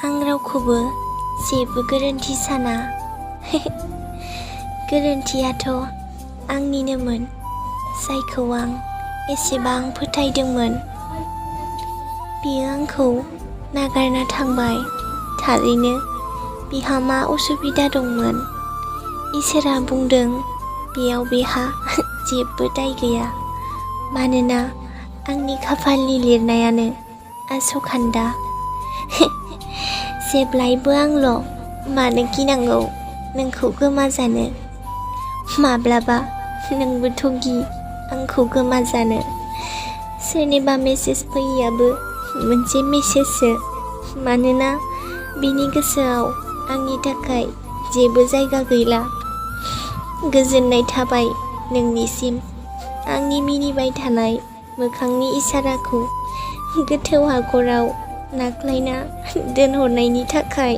आं रावखौबो जेबो गोरोन्थि साना। गोरोन्थियाथ' आंनिनोमोन, जायखौ आं एसेबां फोथायदोंमोन। बियो आंखौ नागारना थांबाय। थारैनो बिहा मा उसुबिदा दंमोन? इसोरा बुंदों बेयाव बेहा जेबो दाय गैया, मानोना आंनि खाफालनि लिरनायानो आस'खान्दा। जेब्लायबो आंल' मानो गिनांगौ नोंखौ गोमाजानो? माब्लाबा नोंबोथ' गि आंखौ गोमाजानो। सोरनिबा मेसेज फैयैयाबो मोनसे मेसेजसो, मानोना बिनि गोसोआव आंनि थाखाय जेबो जायगा गैला। गोजोननाय थाबाय नोंनिसिम आंनि मिनिबाय थानाय मोखांनि इसाराखौ गोथौ हाखराव नाख्लायना दोनहरनायनि थाखाय।